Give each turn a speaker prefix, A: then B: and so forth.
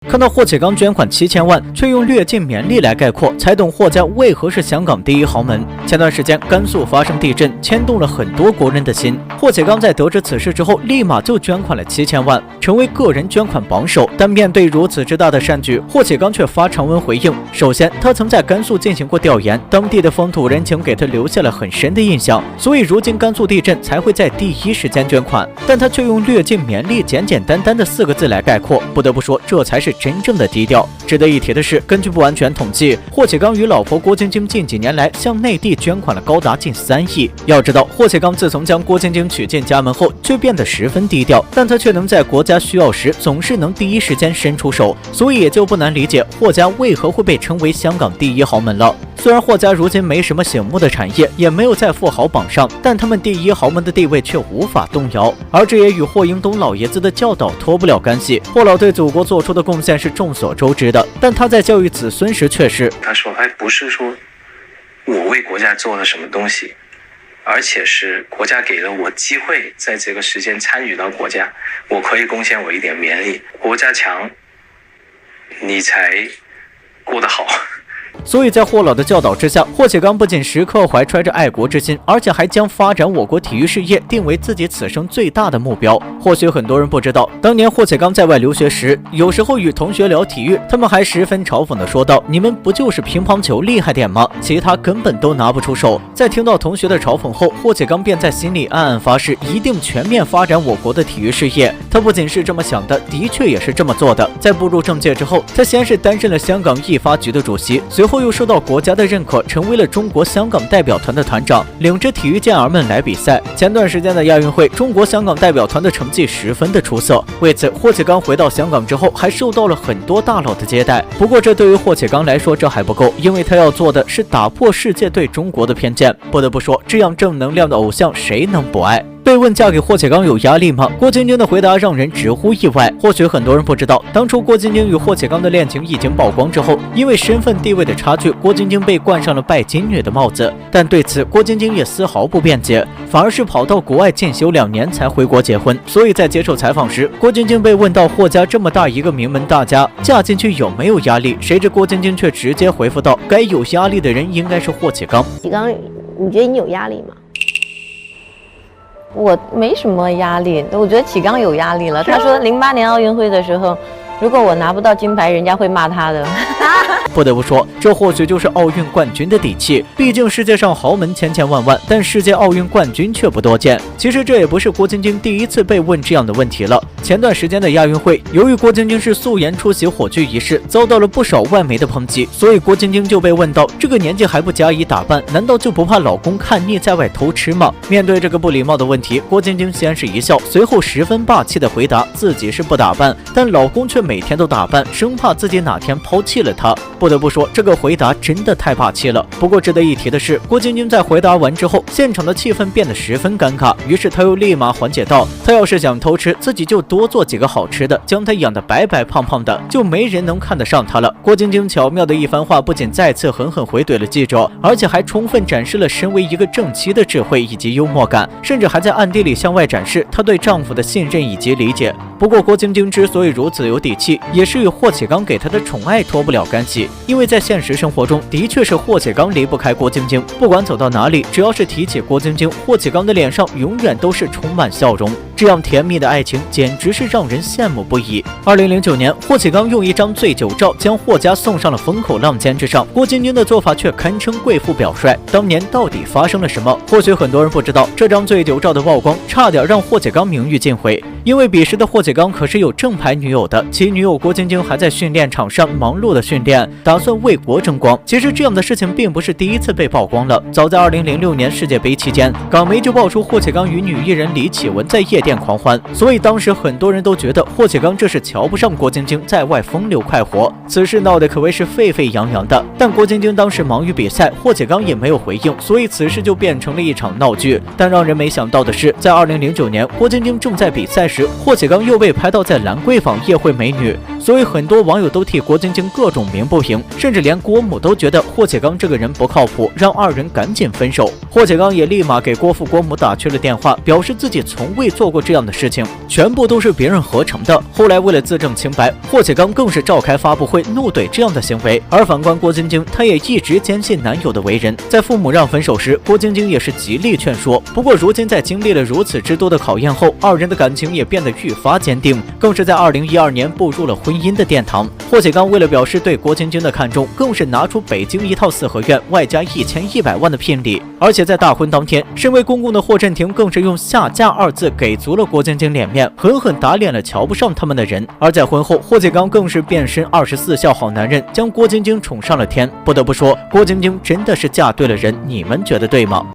A: 看到霍启刚捐款7000万，却用略尽绵力来概括，才懂霍家为何是香港第一豪门。前段时间甘肃发生地震，牵动了很多国人的心。霍启刚在得知此事之后，立马就捐款了7000万，成为个人捐款榜首。但面对如此之大的善举，霍启刚却发长文回应。首先，他曾在甘肃进行过调研，当地的风土人情给他留下了很深的印象，所以如今甘肃地震才会在第一时间捐款。但他却用略尽绵力、简简单单的4个字来概括，不得不说，这才是真正的低调。值得一提的是，根据不完全统计，霍启刚与老婆郭晶晶近几年来向内地捐款了高达近3亿。要知道，霍启刚自从将郭晶晶娶进家门后，却变得十分低调，但他却能在国家需要时总是能第一时间伸出手，所以也就不难理解霍家为何会被称为香港第一豪门了。虽然霍家如今没什么醒目的产业，也没有在富豪榜上，但他们第一豪门的地位却无法动摇，而这也与霍英东老爷子的教导脱不了干系。霍老对祖国做出的贡献是众所周知的，但他在教育子孙时却是
B: 他说，不是说我为国家做了什么东西，而且是国家给了我机会，在这个时间参与到国家，我可以贡献我一点绵力，国家强，你才过得好。
A: 所以在霍老的教导之下，霍启刚不仅时刻怀揣着爱国之心，而且还将发展我国体育事业定为自己此生最大的目标。或许很多人不知道，当年霍启刚在外留学时，有时候与同学聊体育，他们还十分嘲讽地说道：“你们不就是乒乓球厉害点吗？其他根本都拿不出手。”在听到同学的嘲讽后，霍启刚便在心里暗暗发誓，一定全面发展我国的体育事业。他不仅是这么想的，的确也是这么做的。在步入政界之后，他先是担任了香港艺发局的主席，随后又受到国家的认可，成为了中国香港代表团的团长，领着体育健儿们来比赛。前段时间的亚运会，中国香港代表团的成绩十分的出色。为此，霍启刚回到香港之后，还受到了很多大佬的接待。不过，这对于霍启刚来说，这还不够，因为他要做的是打破世界对中国的偏见。不得不说，这样正能量的偶像，谁能不爱？被问嫁给霍启刚有压力吗？郭晶晶的回答让人直呼意外。或许很多人不知道，当初郭晶晶与霍启刚的恋情一经曝光之后，因为身份地位的差距，郭晶晶被冠上了拜金女的帽子。但对此，郭晶晶也丝毫不辩解，反而是跑到国外进修2年才回国结婚。所以在接受采访时，郭晶晶被问到霍家这么大一个名门大家，嫁进去有没有压力？谁知郭晶晶却直接回复道：“该有压力的人应该是霍启刚。”
C: 启刚，你觉得你有压力吗？
D: 我没什么压力，我觉得启刚有压力了。他说08年奥运会的时候，如果我拿不到金牌，人家会骂他的。
A: 不得不说，这或许就是奥运冠军的底气。毕竟世界上豪门千千万万，但世界奥运冠军却不多见。其实这也不是郭晶晶第一次被问这样的问题了。前段时间的亚运会，由于郭晶晶是素颜出席火炬仪式，遭到了不少外媒的抨击，所以郭晶晶就被问到：这个年纪还不加以打扮，难道就不怕老公看腻在外偷吃吗？面对这个不礼貌的问题，郭晶晶先是一笑，随后十分霸气的回答自己是不打扮，但老公却每天都打扮，生怕自己哪天抛弃了她。不得不说，这个回答真的太霸气了。不过值得一提的是，郭晶晶在回答完之后，现场的气氛变得十分尴尬，于是她又立马缓解道：她要是想偷吃，自己就多做几个好吃的，将她养得白白胖胖的，就没人能看得上她了。郭晶晶巧妙的一番话，不仅再次狠狠回怼了记者，而且还充分展示了身为一个正妻的智慧以及幽默感，甚至还在暗地里向外展示她对丈夫的信任以及理解。不过郭晶晶之所以如此有底气，也是与霍启刚给她的宠爱脱不了干系。因为在现实生活中，的确是霍启刚离不开郭晶晶，不管走到哪里，只要是提起郭晶晶，霍启刚的脸上永远都是充满笑容。这样甜蜜的爱情简直是让人羡慕不已。2009年，霍启刚用一张醉酒照将霍家送上了风口浪尖之上，郭晶晶的做法却堪称贵妇表率。当年到底发生了什么？或许很多人不知道，这张醉酒照的曝光差点让霍启刚名誉尽毁。因为彼时的霍启刚可是有正牌女友的，其女友郭晶晶还在训练场上忙碌的训练，打算为国争光。其实这样的事情并不是第一次被曝光了，早在2006年世界杯期间，港媒就爆出霍启刚与女艺人李启文在夜店狂欢，所以当时很多人都觉得霍启刚这是瞧不上郭晶晶在外风流快活，此事闹得可谓是沸沸扬扬的。但郭晶晶当时忙于比赛，霍启刚也没有回应，所以此事就变成了一场闹剧。但让人没想到的是，在2009年郭晶晶正在比赛时，霍启刚又被拍到在兰桂坊夜会美女，所以很多网友都替郭晶晶各种鸣不平，甚至连郭母都觉得霍启刚这个人不靠谱，让二人赶紧分手。霍启刚也立马给郭父郭母打去了电话，表示自己从未做过过这样的事情，全部都是别人合成的。后来为了自证清白，霍启刚更是召开发布会怒怼这样的行为。而反观郭晶晶，她也一直坚信男友的为人，在父母让分手时，郭晶晶也是极力劝说。不过如今在经历了如此之多的考验后，二人的感情也变得愈发坚定，更是在2012年步入了婚姻的殿堂。霍启刚为了表示对郭晶晶的看重，更是拿出北京一套4合院，外加1100万的聘礼。而且在大婚当天，身为公公的霍震霆更是用下嫁2字给足了郭晶晶脸面，狠狠打脸了瞧不上他们的人。而在婚后，霍启刚更是变身24孝好男人，将郭晶晶宠上了天。不得不说，郭晶晶真的是嫁对了人，你们觉得对吗？